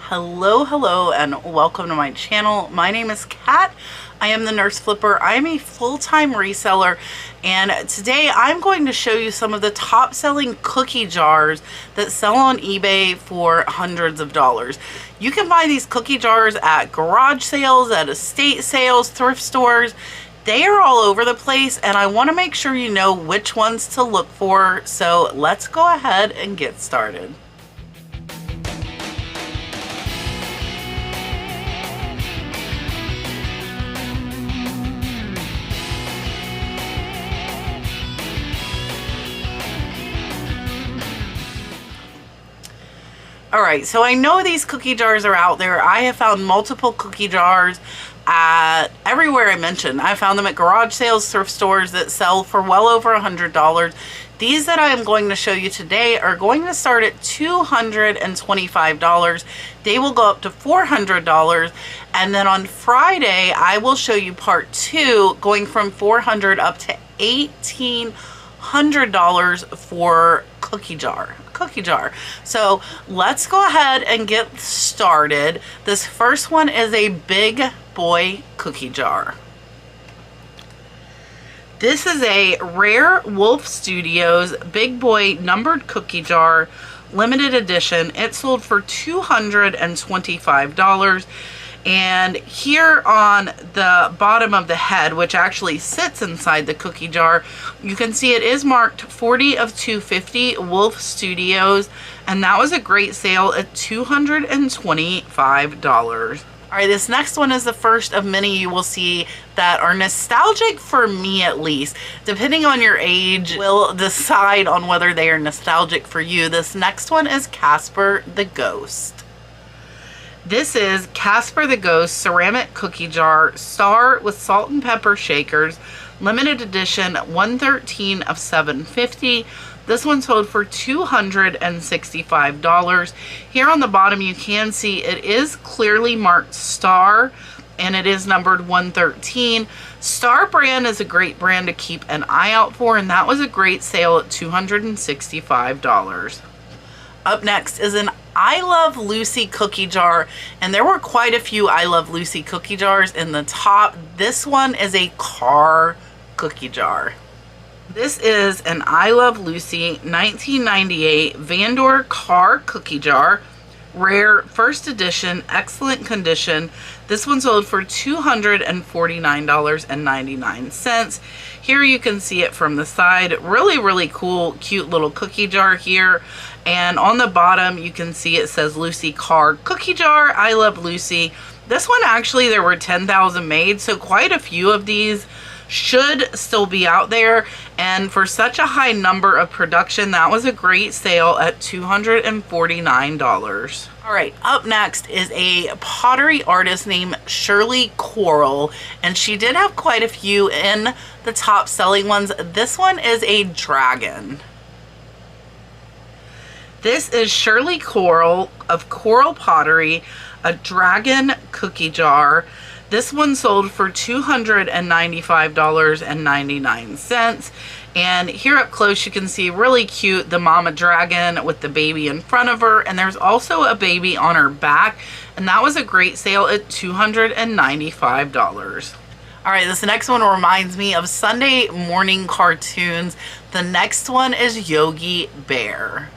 Hello, and welcome to my channel. My name is Kat. I am the Nurse Flipper. I am a full-time reseller, and today I'm going to show you some of the top-selling cookie jars that sell on eBay for hundreds of dollars. You can buy these cookie jars at garage sales, at estate sales, thrift stores. They are all over the place, and I want to make sure you know which ones to look for. So let's go ahead and get started. Alright, so I know these cookie jars are out there. I have found multiple cookie jars at everywhere I mentioned. I found them at garage sales, thrift stores that sell for well over $100. These that I am going to show you today are going to start at $225. They will go up to $400. And then on Friday, I will show you part 2, going from $400 up to $1,800 for cookie jar. So let's go ahead and get started. This first one is a big boy cookie jar. This is a Rare Wolf Studios Big Boy numbered cookie jar, limited edition. It sold for $225. And here on the bottom of the head, which actually sits inside the cookie jar, you can see it is marked 40 of 250 Wolf Studios, and that was a great sale at $225. All right, this next one is the first of many you will see that are nostalgic, for me at least. Depending on your age will decide on whether they are nostalgic for you. This next one is Casper the Ghost. This is Casper the Ghost ceramic cookie jar, star with salt and pepper shakers, limited edition, 113 of 750. This one sold for $265. Here on the bottom you can see it is clearly marked star, and it is numbered 113. Star brand is a great brand to keep an eye out for, and that was a great sale at $265. Up next is an I Love Lucy cookie jar, and there were quite a few I Love Lucy cookie jars in the top. This one is a car cookie jar. This is an I Love Lucy 1998 Vandor car cookie jar, rare, first edition, excellent condition. This one sold for $249.99. Here you can see it from the side. Really cool, cute little cookie jar here. And on the bottom you can see it says Lucy Car Cookie Jar, I Love Lucy. This one actually there were 10,000 made, so quite a few of these should still be out there. And for such a high number of production, that was a great sale at $249. All right, up next is a pottery artist named Shirley Coral, and she did have quite a few in the top selling ones. This one is a dragon. This is Shirley Coral of Coral Pottery, a dragon cookie jar. This one sold for $295.99. And here up close you can see really cute the mama dragon with the baby in front of her, and there's also a baby on her back, and that was a great sale at $295. All right, this next one reminds me of Sunday morning cartoons. The next one is Yogi Bear.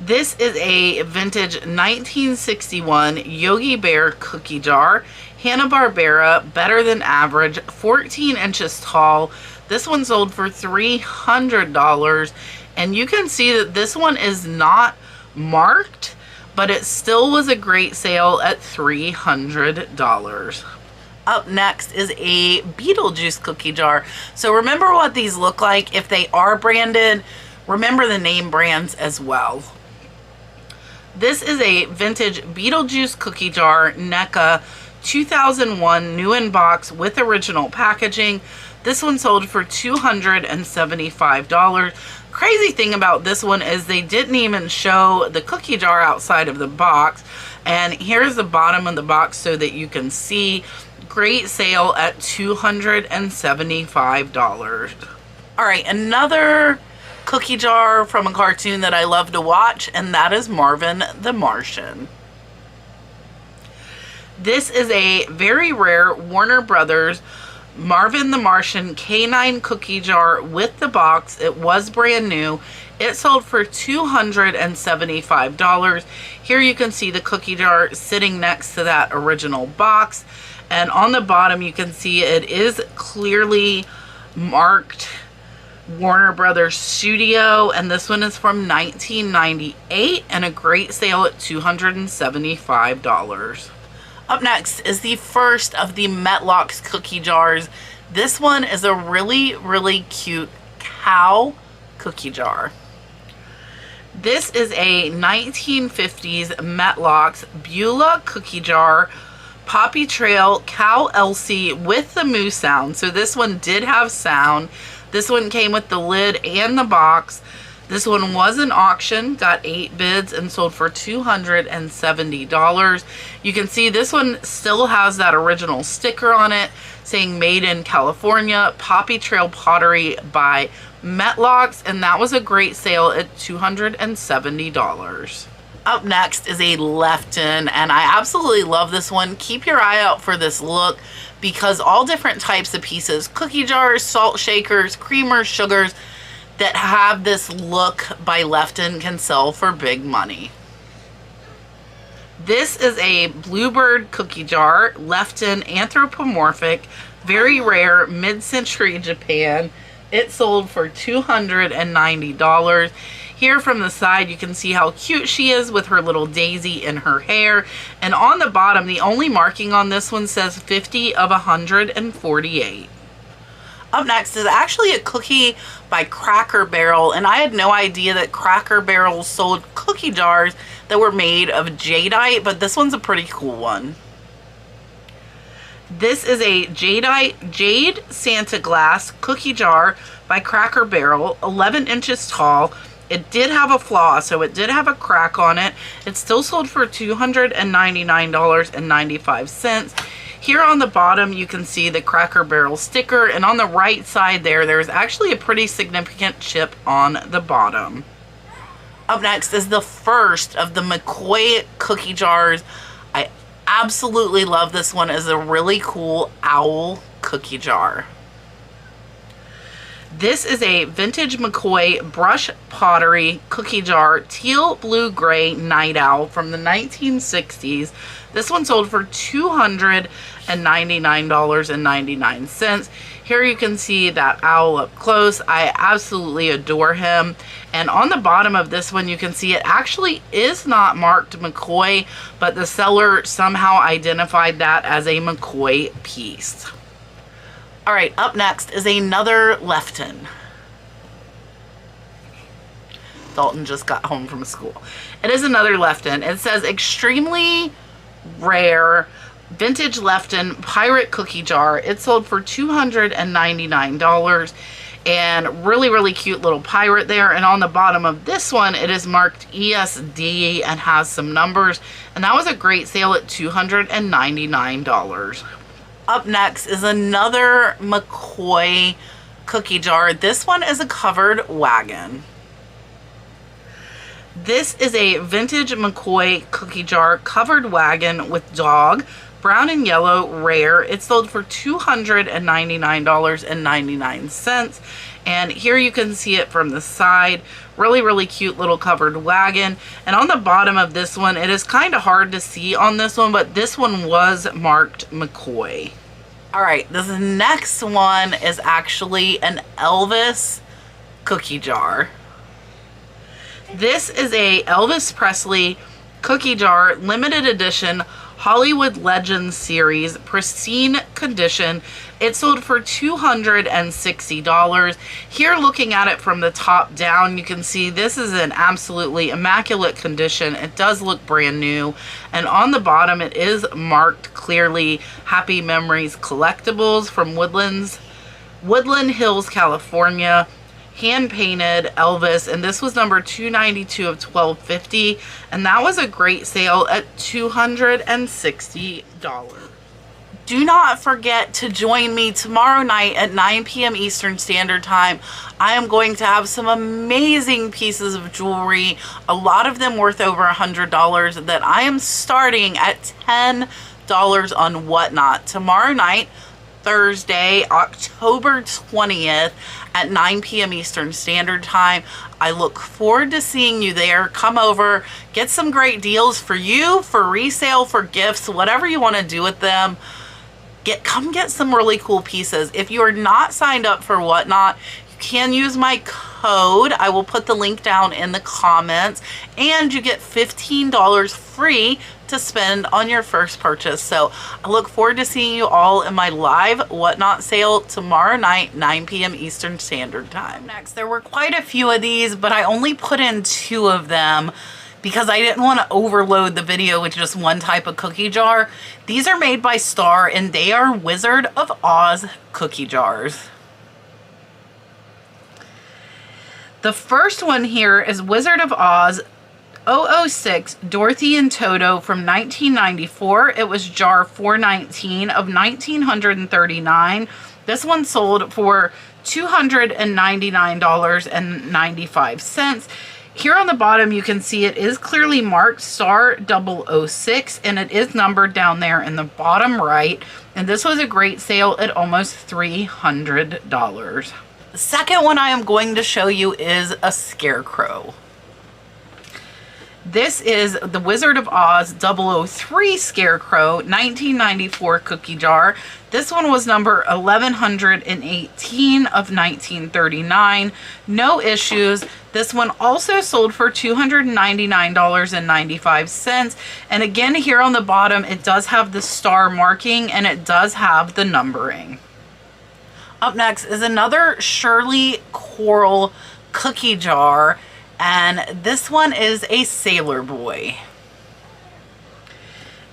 This is a vintage 1961 Yogi Bear cookie jar, Hanna-Barbera, better than average, 14 inches tall. This one sold for $300, and you can see that this one is not marked, but it still was a great sale at $300. Up next is a Beetlejuice cookie jar. So remember what these look like. If they are branded, remember the name brands as well. This is a vintage Beetlejuice cookie jar, NECA, 2001, new in box with original packaging. This one sold for $275. Crazy thing about this one is they didn't even show the cookie jar outside of the box. And here's the bottom of the box so that you can see. Great sale at $275. All right, another cookie jar from a cartoon that I love to watch, and that is Marvin the Martian. This is a very rare Warner Brothers Marvin the Martian Canine Cookie Jar with the box. It was brand new. It sold for $275. Here you can see the cookie jar sitting next to that original box. And on the bottom you can see it is clearly marked Warner Brothers Studio, and this one is from 1998 and a great sale at $275. Up next is the first of the Matlocks cookie jars. This one is a really, really cute cow cookie jar. This is a 1950s Matlocks Beulah Cookie Jar Poppy Trail Cow Elsie with the moo sound. So this one did have sound. This one came with the lid and the box. This one was an auction, got 8 bids, and sold for $270. You can see this one still has that original sticker on it saying Made in California, Poppy Trail Pottery by Matlocks, and that was a great sale at $270. Up next is a Lefton, and I absolutely love this one. Keep your eye out for this look because all different types of pieces, cookie jars, salt shakers, creamers, sugars, that have this look by Lefton can sell for big money. This is a Bluebird Cookie Jar, Lefton anthropomorphic, very rare, mid-century Japan. It sold for $290. Here from the side you can see how cute she is with her little daisy in her hair. And on the bottom, the only marking on this one says 50 of 148. Up next is actually a cookie by Cracker Barrel, and I had no idea that Cracker Barrel sold cookie jars that were made of jadeite, but this one's a pretty cool one. This is a Jade Santa Glass Cookie Jar by Cracker Barrel, 11 inches tall. It did have a flaw, so it did have a crack on it. It still sold for $299.95. Here on the bottom, you can see the Cracker Barrel sticker, and on the right side there's actually a pretty significant chip on the bottom. Up next is the first of the McCoy Cookie Jars. I absolutely love this one. It's a really cool owl cookie jar. This is a vintage McCoy brush pottery cookie jar, teal blue gray night owl from the 1960s. This one sold for $299.99. Here you can see that owl up close. I absolutely adore him. And on the bottom of this one, you can see it actually is not marked McCoy, but the seller somehow identified that as a McCoy piece. All right, up next is another Lefton. Dalton just got home from school. It is another Lefton. It says extremely rare vintage Lefton pirate cookie jar. It sold for $299, and really, really cute little pirate there. And on the bottom of this one, it is marked ESD and has some numbers, and that was a great sale at $299. Up next is another McCoy cookie jar. This one is a covered wagon. This is a vintage McCoy cookie jar covered wagon with dog, brown and yellow, rare. It sold for $299.99. And here you can see it from the side. Really, really cute little covered wagon. And on the bottom of this one, it is kind of hard to see on this one, but this one was marked McCoy. All right, this next one is actually an Elvis cookie jar. This is a Elvis Presley cookie jar, limited edition, Hollywood Legends series, pristine condition. It sold for $260. Here, looking at it from the top down, you can see this is in absolutely immaculate condition. It does look brand new. And on the bottom, it is marked clearly Happy Memories Collectibles from Woodland Hills, California. Hand painted Elvis, and this was number 292 of 1250, and that was a great sale at $260. Do not forget to join me tomorrow night at 9 p.m. Eastern Standard Time. I am going to have some amazing pieces of jewelry, a lot of them worth over $100, that I am starting at $10 on Whatnot tomorrow night, Thursday, October 20th at 9 p.m. Eastern Standard Time. I look forward to seeing you there. Come over, get some great deals for you, for resale, for gifts, whatever you want to do with them. Come get some really cool pieces. If you are not signed up for Whatnot, you can use my code. I will put the link down in the comments, and you get $15 free to spend on your first purchase. So I look forward to seeing you all in my live Whatnot sale tomorrow night, 9 p.m. Eastern Standard Time. Next, there were quite a few of these, but I only put in 2 of them because I didn't want to overload the video with just one type of cookie jar. These are made by Star, and they are Wizard of Oz cookie jars. The first one here is Wizard of Oz 006 Dorothy and Toto from 1994. It was jar 419 of 1939. This one sold for $299.95. Here on the bottom, you can see it is clearly marked Star 006, and it is numbered down there in the bottom right. And this was a great sale at almost $300. The second one I am going to show you is a Scarecrow. This is the Wizard of Oz 003 Scarecrow 1994 cookie jar. This one was number 1118 of 1939. No issues. This one also sold for $299.95. And again, here on the bottom, it does have the star marking, and it does have the numbering. Up next is another Shirley Coral cookie jar, and this one is a Sailor Boy.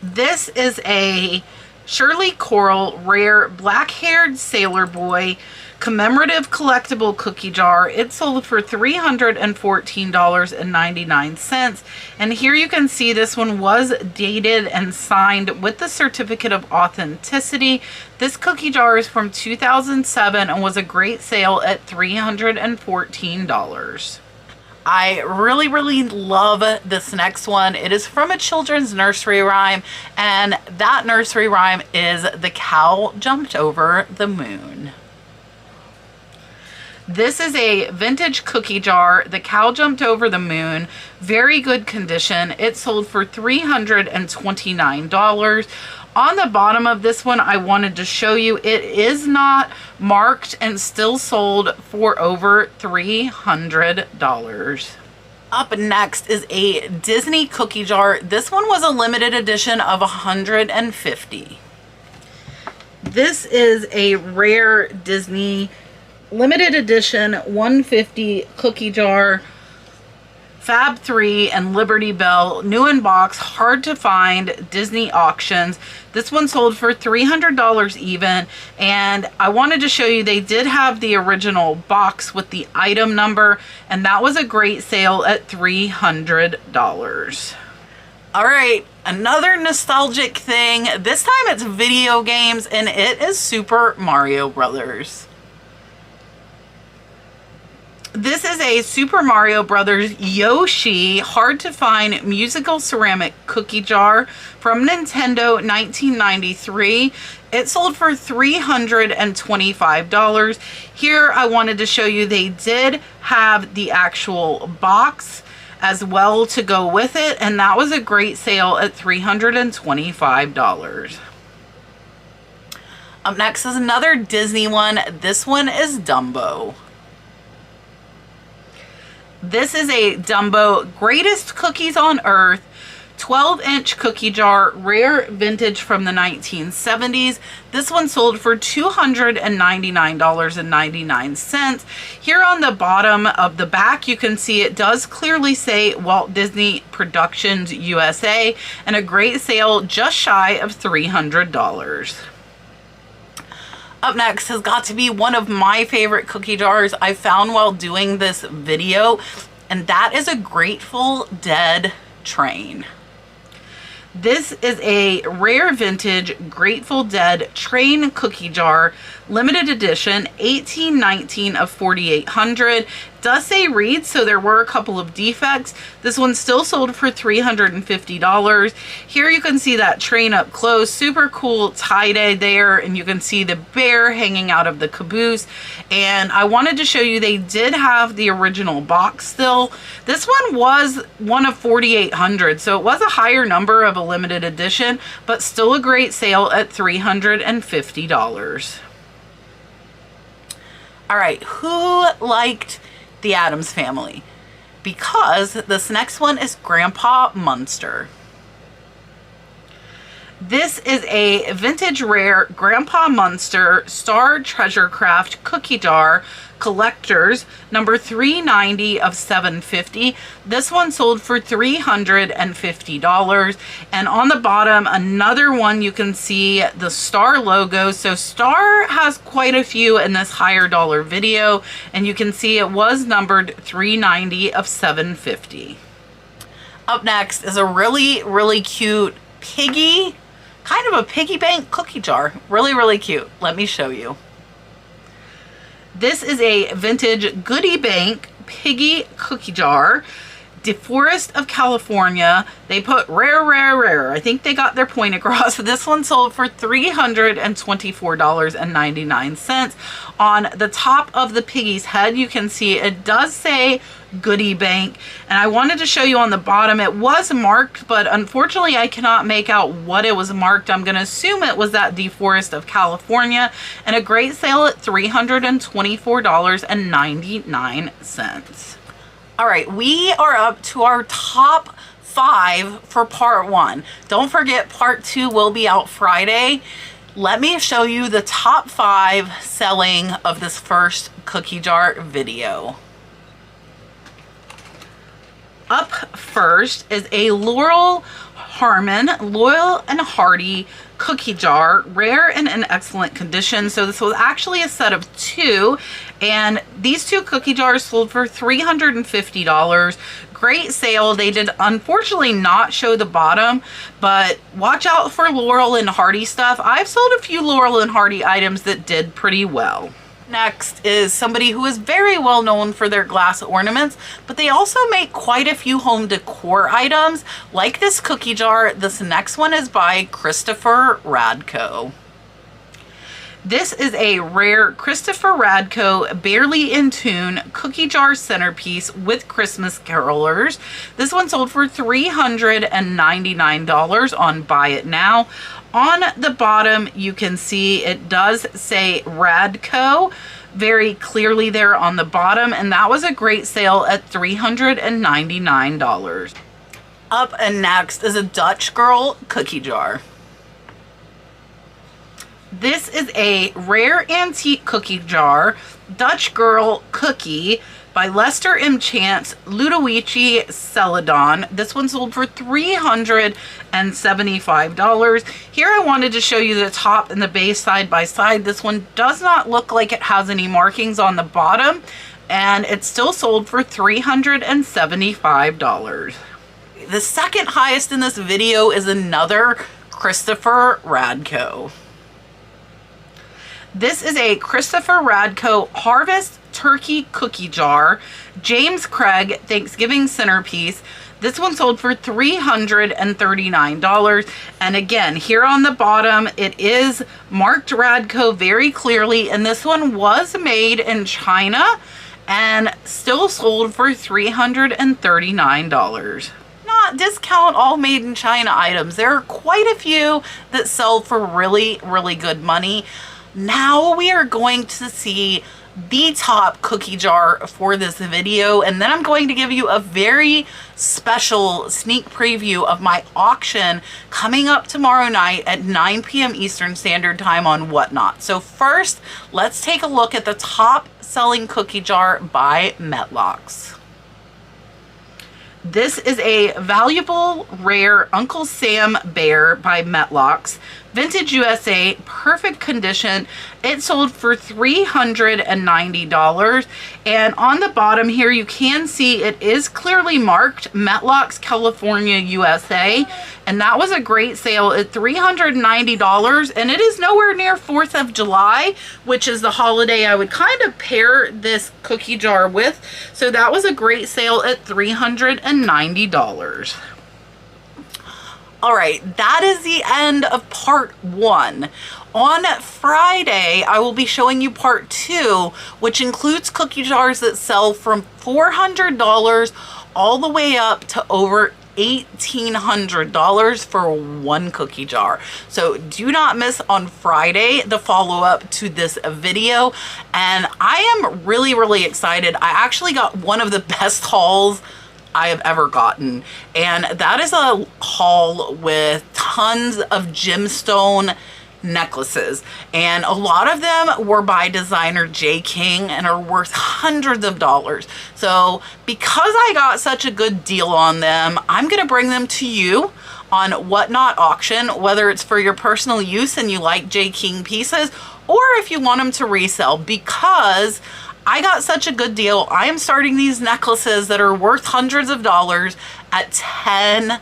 This is a Shirley Coral Rare Black-Haired Sailor Boy commemorative collectible cookie jar. It sold for $314.99. And here you can see this one was dated and signed with the certificate of authenticity. This cookie jar is from 2007 and was a great sale at $314. I really love this next one. It is from a children's nursery rhyme, and that nursery rhyme is The Cow Jumped Over the Moon. This is a vintage cookie jar, The Cow Jumped Over the Moon. Very good condition. It sold for $329. On the bottom of this one, I wanted to show you, it is not marked and still sold for over $300. Up next is a Disney cookie jar. This one was a limited edition of 150. This is a rare Disney limited edition 150 cookie jar. Fab 3 and Liberty Bell, new in box, hard to find, Disney auctions. This one sold for $300 even, and I wanted to show you they did have the original box with the item number, and that was a great sale at $300. All right, another nostalgic thing. This time it's video games, and it is Super Mario Brothers. This is a Super Mario Brothers Yoshi hard to find musical ceramic cookie jar from Nintendo 1993. It sold for $325. Here I wanted to show you they did have the actual box as well to go with it, and that was a great sale at $325. Up next is another Disney one. This one is Dumbo. This is a Dumbo Greatest Cookies on Earth 12-inch cookie jar, rare vintage from the 1970s. This one sold for $299.99. Here on the bottom of the back, you can see it does clearly say Walt Disney Productions USA, and a great sale just shy of $300. Up next has got to be one of my favorite cookie jars I found while doing this video, and that is a Grateful Dead train. This is a rare vintage Grateful Dead train cookie jar limited edition, 1819 of 4800. Does say read, so there were a couple of defects. This one still sold for $350. Here you can see that train up close, super cool tie-dye there, and you can see the bear hanging out of the caboose. And I wanted to show you they did have the original box still. This one was one of 4,800, so it was a higher number of a limited edition, but still a great sale at $350. All right, who liked the Addams Family? Because this next one is Grandpa Munster. This is a vintage rare Grandpa Munster Star Treasure Craft Cookie Jar Collectors, number 390 of 750. This one sold for $350. And on the bottom, another one, you can see the Star logo. So Star has quite a few in this higher dollar video, and you can see it was numbered 390 of 750. Up next is a really cute piggy, kind of a piggy bank cookie jar. Really cute. Let me show you. This is a vintage Goodie Bank Piggy Cookie Jar, DeForest of California. They put rare. I think they got their point across. This one sold for $324.99. On the top of the piggy's head, you can see it does say Goodie Bank, and I wanted to show you on the bottom it was marked, but unfortunately I cannot make out what it was marked. I'm going to assume it was that DeForest of California, and a great sale at $324.99. All right, we are up to our top 5 for part 1. Don't forget part 2 will be out Friday. Let me show you the top 5 selling of this first cookie jar video. Up first is a Laurel Harmon Loyal and Hearty Cookie Jar, rare and in excellent condition. So this was actually a set of 2, and these 2 cookie jars sold for $350. Great sale. They did unfortunately not show the bottom, but watch out for Laurel and Hearty stuff. I've sold a few Laurel and Hearty items that did pretty well. Next is somebody who is very well known for their glass ornaments, but they also make quite a few home decor items, like this cookie jar. This next one is by Christopher Radko. This is a rare Christopher Radko Barely in Tune Cookie Jar centerpiece with Christmas carolers. This one sold for $399 on Buy It Now. On the bottom, you can see it does say Radko very clearly there on the bottom, and that was a great sale at $399. Up and next is a Dutch Girl Cookie Jar. This is a rare antique cookie jar, Dutch Girl Cookie, by Lester M. Chance, Ludovici Celadon. This one sold for $375. Here I wanted to show you the top and the base side by side. This one does not look like it has any markings on the bottom, and it's still sold for $375. The second highest in this video is another Christopher Radko. This is a Christopher Radko Harvest Turkey Cookie Jar, James Craig Thanksgiving centerpiece. This one sold for $339. And again, here on the bottom, it is marked Radko very clearly. And this one was made in China and still sold for $339. Not discount all made in China items. There are quite a few that sell for really good money. Now we are going to see the top cookie jar for this video, and then I'm going to give you a very special sneak preview of my auction coming up tomorrow night at 9 p.m. Eastern Standard Time on Whatnot. So first, let's take a look at the top selling cookie jar by Matlocks. This is a valuable rare Uncle Sam bear by Matlocks. Vintage USA, perfect condition. It sold for $390. And on the bottom here, you can see it is clearly marked Matlocks, California, USA. And that was a great sale at $390. And it is nowhere near 4th of July, which is the holiday I would kind of pair this cookie jar with. So that was a great sale at $390. All right, that is the end of part 1. On Friday, I will be showing you part 2, which includes cookie jars that sell from $400 all the way up to over $1,800 for one cookie jar. So do not miss on Friday the follow-up to this video. And I am really, really excited. I actually got one of the best hauls I have ever gotten, and that is a haul with tons of gemstone necklaces, and a lot of them were by designer J. King and are worth hundreds of dollars. So because I got such a good deal on them, I'm gonna bring them to you on Whatnot auction, whether it's for your personal use and you like J. King pieces, or if you want them to resell. Because I got such a good deal, I am starting these necklaces that are worth hundreds of dollars at $10.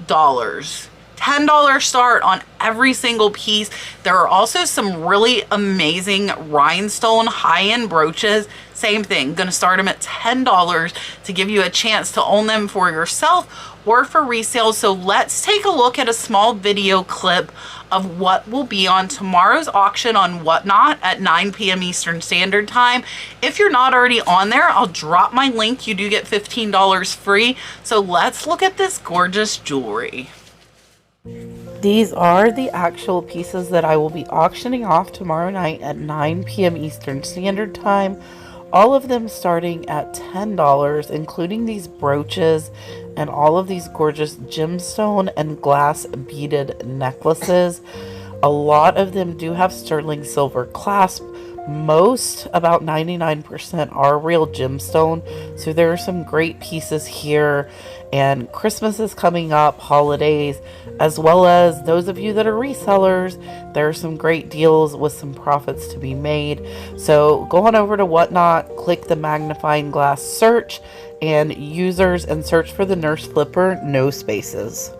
$10 start on every single piece. There are also some really amazing rhinestone high-end brooches. Same thing, gonna start them at $10 to give you a chance to own them for yourself or for resale. So let's take a look at a small video clip of what will be on tomorrow's auction on Whatnot at 9 p.m. Eastern Standard Time. If you're not already on there, I'll drop my link. You do get $15 free. So let's look at this gorgeous jewelry. These are the actual pieces that I will be auctioning off tomorrow night at 9 p.m. Eastern Standard Time. All of them starting at $10, including these brooches and all of these gorgeous gemstone and glass beaded necklaces. A lot of them do have sterling silver clasp. Most, about 99%, are real gemstone. So there are some great pieces here. And Christmas is coming up, holidays, as well as those of you that are resellers, there are some great deals with some profits to be made. So go on over to Whatnot, click the magnifying glass search and users, and search for the Nurse Flipper, no spaces.